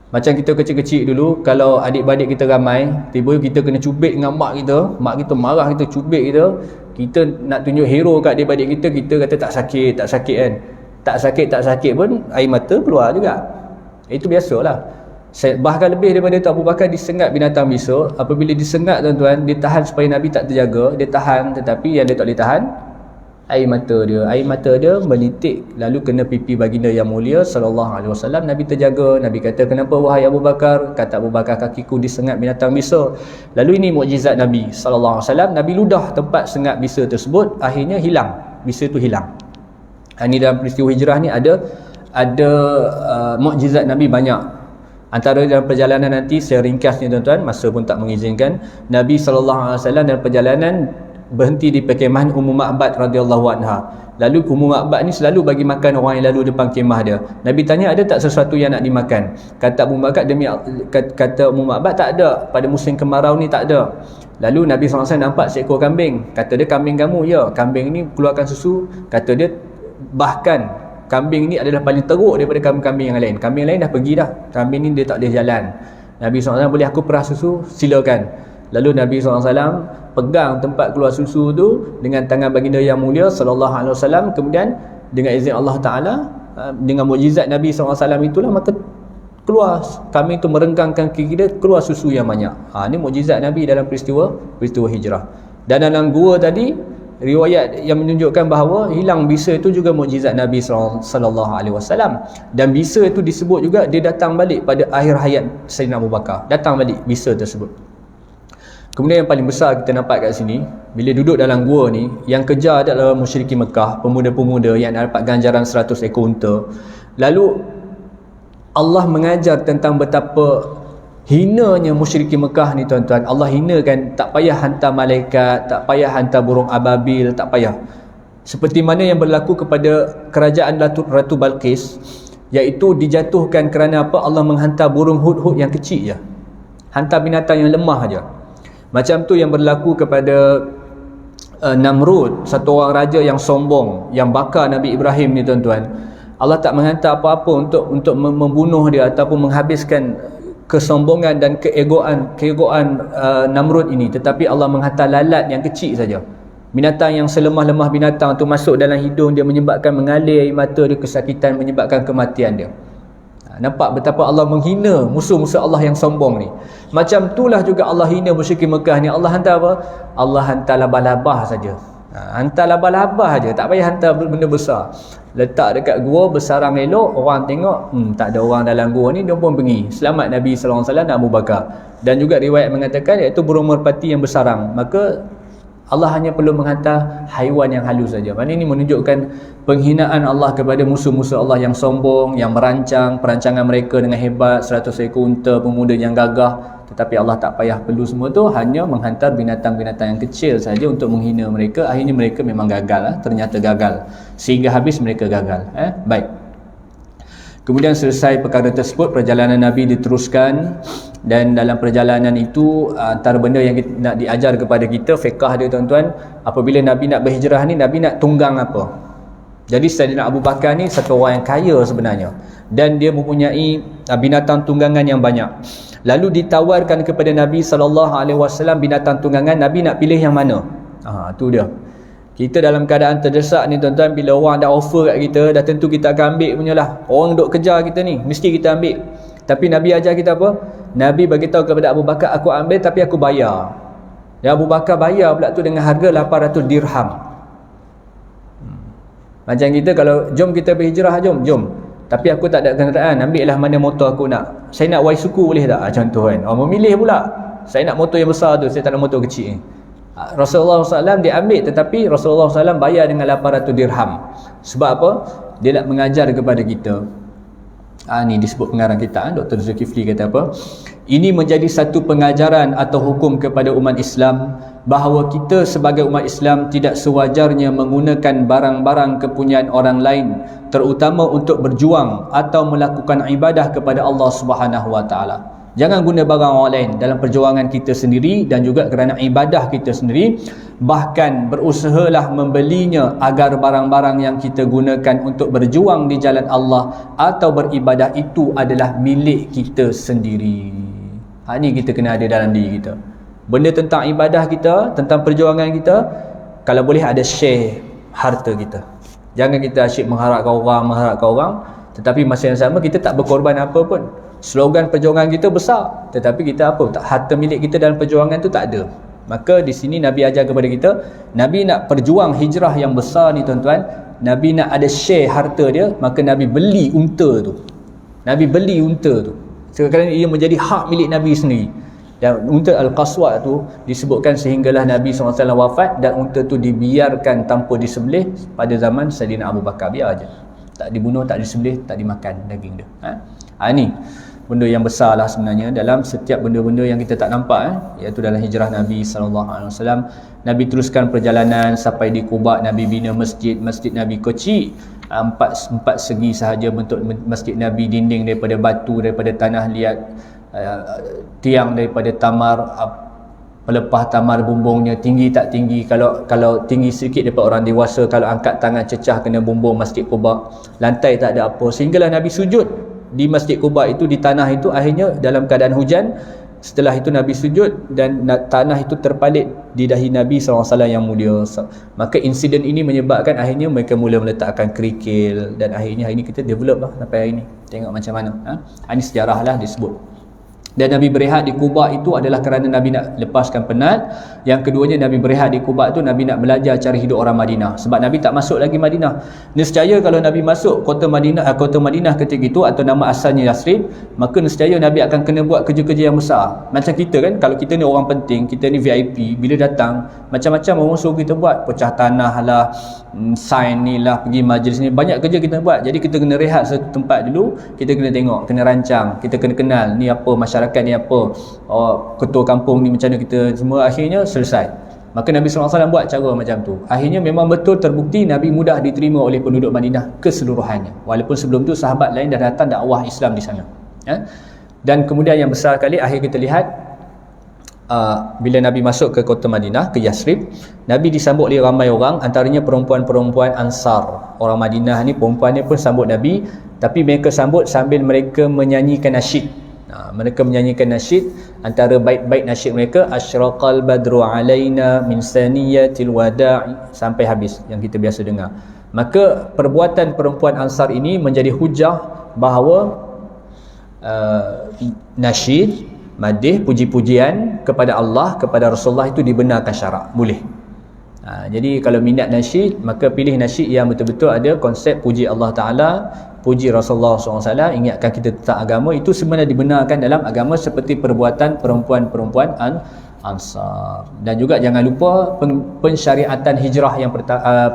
Macam kita kecil-kecil dulu, kalau adik-beradik kita ramai, tiba-tiba kita kena cubit dengan mak kita marah kita, cubit kita nak tunjuk hero kat adik-beradik kita kata tak sakit kan. Tak sakit pun air mata keluar juga. Itu biasalah. Bahkan lebih daripada itu, Abu Bakar disengat binatang bisa. Apabila disengat, tuan-tuan, dia tahan supaya Nabi tak terjaga. Dia tahan, tetapi yang dia tak boleh tahan, air mata dia menitik, lalu kena pipi baginda yang mulia SAW. Nabi terjaga. Nabi kata, kenapa wahai Abu Bakar? Kata Abu Bakar, kakiku disengat binatang bisa. Lalu ini mukjizat Nabi SAW. Nabi ludah tempat sengat bisa tersebut, akhirnya hilang, bisa itu hilang. Ini dalam peristiwa hijrah ni ada mukjizat Nabi banyak. Antara dalam perjalanan nanti, saya ringkasnya tuan-tuan, masa pun tak mengizinkan, Nabi SAW dalam perjalanan berhenti di perkemahan Ummu Ma'bad radhiyallahu anha. Lalu Ummu Ma'bad ni selalu bagi makan orang yang lalu depan kemah dia. Nabi tanya, ada tak sesuatu yang nak dimakan? Kata Ummu Ma'bad, kata Ummu Ma'bad, tak ada. Pada musim kemarau ni tak ada. Lalu Nabi SAW nampak seekor kambing. Kata dia, kambing kamu? Ya, kambing ni keluarkan susu. Kata dia, bahkan kambing ni adalah paling teruk daripada kambing yang lain. Kambing lain dah pergi dah, kambing ni dia tak boleh jalan. Nabi SAW, boleh aku perah susu? Silakan. Lalu Nabi SAW pegang tempat keluar susu tu dengan tangan baginda yang mulia SAW. Kemudian dengan izin Allah Ta'ala, dengan mukjizat Nabi SAW itulah, maka keluar kambing tu, merenggangkan kaki dia, keluar susu yang banyak. Ini mukjizat Nabi dalam peristiwa hijrah. Dan dalam gua tadi, riwayat yang menunjukkan bahawa hilang bisa itu juga mukjizat Nabi SAW. Dan bisa itu disebut juga, dia datang balik pada akhir hayat Sayyidina Abu Bakar. Datang balik bisa tersebut. Kemudian yang paling besar kita nampak kat sini, bila duduk dalam gua ni, yang kejar adalah musyrikin Mekah, pemuda-pemuda yang dapat ganjaran 100 ekor unta. Lalu Allah mengajar tentang betapa hinanya musyrikin Mekah ni, tuan-tuan. Allah hinakan, tak payah hantar malaikat, tak payah hantar burung ababil, tak payah. Seperti mana yang berlaku kepada kerajaan Ratu Balqis, iaitu dijatuhkan kerana apa? Allah menghantar burung hud-hud yang kecil je, hantar binatang yang lemah je. Macam tu yang berlaku kepada Namrud, satu orang raja yang sombong, yang bakar Nabi Ibrahim ni, tuan-tuan. Allah tak menghantar apa-apa untuk membunuh dia ataupun menghabiskan kesombongan dan keegoan Namrud ini, tetapi Allah menghantar lalat yang kecil saja. Binatang yang selemah-lemah binatang tu masuk dalam hidung dia, menyebabkan mengalir air mata dia, kesakitan, menyebabkan kematian dia. Nampak betapa Allah menghina musuh-musuh Allah yang sombong ni. Macam itulah juga Allah hina musyrikin Mekah ni. Allah hantar apa? Allah hantar labah-labah saja. Hantar labah-labah aja, tak payah hantar benda besar. Letak dekat gua, bersarang elok, orang tengok, tak ada orang dalam gua ni, dia pun pergi. Selamat Nabi SAW dan Abu Bakar. Dan juga riwayat mengatakan iaitu burung merpati yang bersarang. Maka Allah hanya perlu menghantar haiwan yang halus saja. Maknanya ini menunjukkan penghinaan Allah kepada musuh-musuh Allah yang sombong, yang merancang perancangan mereka dengan hebat, 100 ekor unta pemuda yang gagah. Tetapi Allah tak payah perlu semua tu, hanya menghantar binatang-binatang yang kecil saja untuk menghina mereka. Akhirnya mereka memang gagal, ternyata gagal. Sehingga habis mereka gagal. Baik. Kemudian selesai perkara tersebut, perjalanan Nabi diteruskan. Dan dalam perjalanan itu, antara benda yang kita nak diajar kepada kita, fiqah dia tuan-tuan, apabila Nabi nak berhijrah ni, Nabi nak tunggang apa? Jadi Sayyidina Abu Bakar ni satu orang yang kaya sebenarnya, dan dia mempunyai binatang tunggangan yang banyak. Lalu ditawarkan kepada Nabi SAW binatang tunggangan, Nabi nak pilih yang mana? Tu dia. Kita dalam keadaan terdesak ni tuan-tuan, bila orang dah offer kat kita, dah tentu kita akan ambil punya lah. Orang duk kejar kita ni, mesti kita ambil. Tapi Nabi ajar kita apa? Nabi bagi tahu kepada Abu Bakar, aku ambil tapi aku bayar. Ya, Abu Bakar bayar pula tu dengan harga 800 dirham. Macam kita kalau jom kita berhijrah, jom. Tapi aku tak ada kenderaan, ambillah mana motor aku nak. Saya nak Y suku boleh tak? Contoh kan. Orang memilih pula. Saya nak motor yang besar tu, saya tak nak motor kecil ni. Rasulullah SAW dia ambil, tetapi Rasulullah SAW bayar dengan 800 dirham. Sebab apa? Dia nak mengajar kepada kita. Ni disebut pengarang kita, Dr. Zulkifli kata apa? Ini menjadi satu pengajaran atau hukum kepada umat Islam bahawa kita sebagai umat Islam tidak sewajarnya menggunakan barang-barang kepunyaan orang lain, terutama untuk berjuang atau melakukan ibadah kepada Allah Subhanahu Wa Taala. Jangan guna barang orang lain dalam perjuangan kita sendiri dan juga kerana ibadah kita sendiri. Bahkan berusahalah membelinya agar barang-barang yang kita gunakan untuk berjuang di jalan Allah atau beribadah itu adalah milik kita sendiri. Ini kita kena ada dalam diri kita. Benda tentang ibadah kita, tentang perjuangan kita, kalau boleh ada share harta kita. Jangan kita asyik mengharapkan orang, tetapi masa yang sama kita tak berkorban apa pun. Slogan perjuangan kita besar, tetapi kita apa? Harta milik kita dalam perjuangan tu tak ada. Maka di sini Nabi ajar kepada kita, Nabi nak perjuang hijrah yang besar ni tuan-tuan, Nabi nak ada share harta dia, maka Nabi beli unta tu. Sekarang ia menjadi hak milik Nabi sendiri. Dan unta Al-Qaswa tu disebutkan sehinggalah Nabi SAW wafat, dan unta tu dibiarkan tanpa disembelih pada zaman Sayyidina Abu Bakar. Biar aja. Tak dibunuh, tak disembelih, tak dimakan daging dia. Ni benda yang besar lah sebenarnya dalam setiap benda-benda yang kita tak nampak, iaitu dalam hijrah Nabi SAW. Nabi teruskan perjalanan sampai di Quba. Nabi bina masjid Nabi kecil, empat segi sahaja bentuk masjid Nabi, dinding daripada batu, daripada tanah liat, tiang daripada tamar, pelepah tamar bumbungnya tinggi tak tinggi, kalau tinggi sikit daripada orang dewasa, kalau angkat tangan cecah kena bumbung masjid Quba. Lantai tak ada apa, sehinggalah Nabi sujud di Masjid Quba itu, di tanah itu, akhirnya dalam keadaan hujan. Setelah itu Nabi sujud dan tanah itu terpalit di dahi Nabi SAW yang mulia. Maka insiden ini menyebabkan akhirnya mereka mula meletakkan kerikil, dan akhirnya hari ini kita develop lah sampai hari ini. Tengok macam mana. Ini sejarah lah disebut. Dan Nabi berehat di Quba itu adalah kerana Nabi nak lepaskan penat. Yang keduanya, Nabi berehat di Quba itu Nabi nak belajar cara hidup orang Madinah. Sebab Nabi tak masuk lagi Madinah. Nescaya kalau Nabi masuk kota Madinah ketika itu, atau nama asalnya Yasrib, maka nescaya Nabi akan kena buat kerja-kerja yang besar. Macam kita kan, kalau kita ni orang penting, kita ni VIP, bila datang macam-macam orang suruh kita buat, pecah tanah lah, sign ni lah, pergi majlis ni, banyak kerja kita buat. Jadi kita kena rehat satu tempat dulu, kita kena tengok, kena rancang, kita kena kenal ni apa, masyarakat ni apa, ketua kampung ni macam mana, kita semua. Akhirnya selesai. Maka Nabi SAW buat cara macam tu. Akhirnya memang betul terbukti Nabi mudah diterima oleh penduduk Madinah keseluruhannya, walaupun sebelum tu sahabat lain dah datang dakwah Islam di sana. Dan kemudian yang besar kali, akhir kita lihat bila Nabi masuk ke kota Madinah, ke Yasrib, Nabi disambut oleh ramai orang, antaranya perempuan-perempuan Ansar. Orang Madinah ni perempuannya pun sambut Nabi, tapi mereka sambut sambil mereka menyanyikan nasyid. Mereka menyanyikan nasyid. Antara bait-bait nasyid mereka, asyraqal badru alaina min saniyatil wada'i, sampai habis yang kita biasa dengar. Maka perbuatan perempuan Ansar ini menjadi hujah bahawa nasyid, madih, puji-pujian kepada Allah, kepada Rasulullah itu dibenarkan syarak, boleh. Jadi kalau minat nasyid, maka pilih nasyid yang betul-betul ada konsep puji Allah Ta'ala, puji Rasulullah SAW, ingatkan kita tentang agama. Itu sebenarnya dibenarkan dalam agama seperti perbuatan perempuan-perempuan Ansar. Dan juga jangan lupa pensyariatan hijrah yang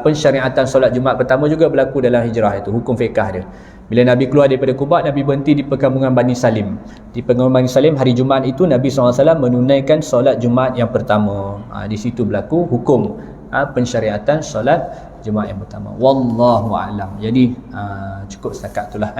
pensyariatan solat Jumaat pertama juga berlaku dalam hijrah itu, hukum fiqah dia. Bila Nabi keluar daripada Quba, Nabi berhenti di perkampungan Bani Salim. Di perkampungan Bani Salim, hari Jumaat itu Nabi SAW menunaikan solat Jumaat yang pertama. Di situ berlaku hukum pensyariatan solat Jumaat yang pertama. Wallahu a'lam. Jadi cukup setakat itulah.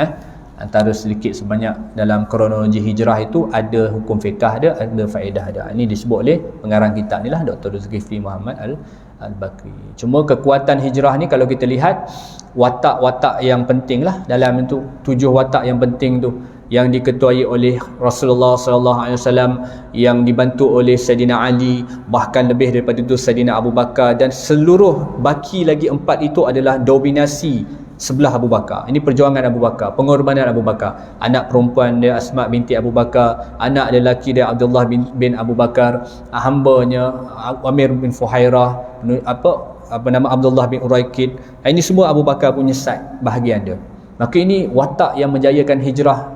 Antara sedikit sebanyak dalam kronologi hijrah itu ada hukum fiqah dia, ada faedah dia. Ini disebut oleh pengarang kitab ni lah, Dr. Zulkifli Muhammad Al-Bakri. Cuma kekuatan hijrah ni kalau kita lihat watak-watak yang penting lah dalam itu, 7 watak yang penting tu yang diketuai oleh Rasulullah SAW, yang dibantu oleh Sayyidina Ali, bahkan lebih daripada itu Sayyidina Abu Bakar, dan seluruh baki lagi 4 itu adalah dominasi sebelah Abu Bakar. Ini perjuangan Abu Bakar, pengorbanan Abu Bakar. Anak perempuan dia Asma binti Abu Bakar, anak lelaki dia Abdullah bin Abu Bakar, hambanya Amir bin Fuhairah, apa nama Abdullah bin Uraikid. Ini semua Abu Bakar punya side bahagian dia. Maka ini watak yang menjayakan hijrah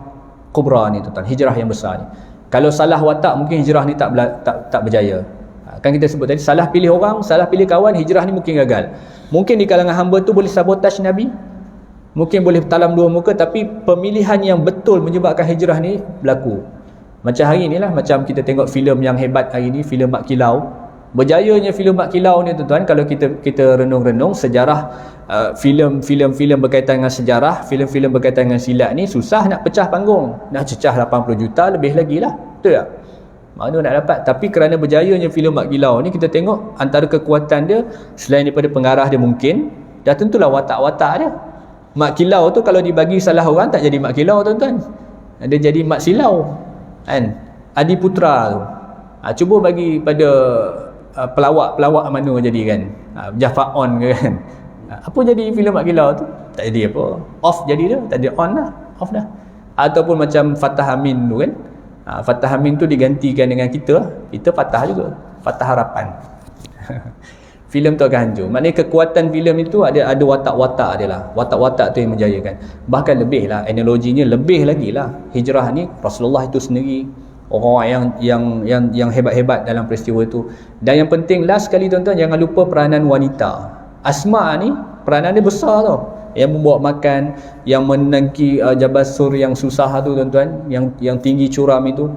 kubra ni, tuan-tuan, hijrah yang besar ni. Kalau salah watak, mungkin hijrah ni tak berjaya. Kan kita sebut tadi, salah pilih orang, salah pilih kawan, hijrah ni mungkin gagal. Mungkin di kalangan hamba tu boleh sabotaj Nabi, mungkin boleh talam dua muka, tapi pemilihan yang betul menyebabkan hijrah ni berlaku. Macam hari ni lah, macam kita tengok filem yang hebat hari ni, filem Mak Kilau. Berjayanya filem Mak Kilau ni, tuan-tuan, kalau kita renung-renung sejarah, filem-filem berkaitan dengan sejarah, filem-filem berkaitan dengan silat ni susah nak pecah panggung. Nak cecah 80 juta lebih lagi lah, betul tak? Mana nak dapat. Tapi kerana berjayanya filem Mak Kilau ni, kita tengok antara kekuatan dia, selain daripada pengarah dia mungkin, dah tentulah watak-watak dia. Mak Kilau tu kalau dibagi salah orang, tak jadi Mak Kilau, tuan-tuan. Dia jadi Mak Silau, kan? Adi Putra tu. Cuba bagi pada pelawak-pelawak mana jadi, kan? Jafar On ke, kan? Apa jadi filem Mak Kilau tu? Tak jadi apa. Off jadi dia, tak ada on lah, off dah. Ataupun macam Fatah Amin tu, kan? Fatah Amin tu digantikan dengan kita Fatah juga, Fatah Harapan. Filem tu akan hancur. Maknanya kekuatan filem itu ada watak-watak dia lah. Watak-watak tu yang menjayakan. Bahkan lebih lah, analoginya lebih lagi lah. Hijrah ni Rasulullah itu sendiri orang yang hebat-hebat dalam peristiwa itu. Dan yang penting last sekali, tuan-tuan, jangan lupa peranan wanita. Asma ni peranan dia besar tau. Yang membawa makan, yang menangki Jabal Sur yang susah tu, tuan-tuan, yang tinggi curam itu.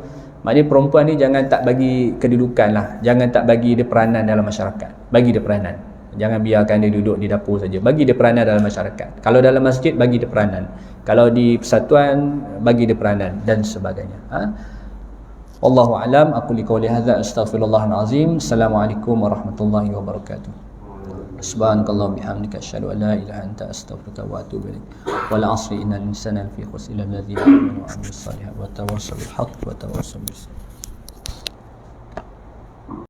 Maknanya perempuan ni jangan tak bagi kedudukan lah, jangan tak bagi dia peranan dalam masyarakat. Bagi dia peranan, jangan biarkan dia duduk di dapur saja. Bagi dia peranan dalam masyarakat. Kalau dalam masjid, bagi dia peranan. Kalau di persatuan, bagi dia peranan, dan sebagainya. Wallahu a'lam. Aku liqauli hadza astaghfirullahal azim. Assalamualaikum warahmatullahi wabarakatuh. Subhanakallah bihamdika asyhadu an la ilaha anta astaghfiruka wa atubu ilaik. Wal 'asri innal insana lafi khusr illa alladhina amanu wa 'amilus salihati wa tawassaw bil haqqi wa tawassaw bis sabr.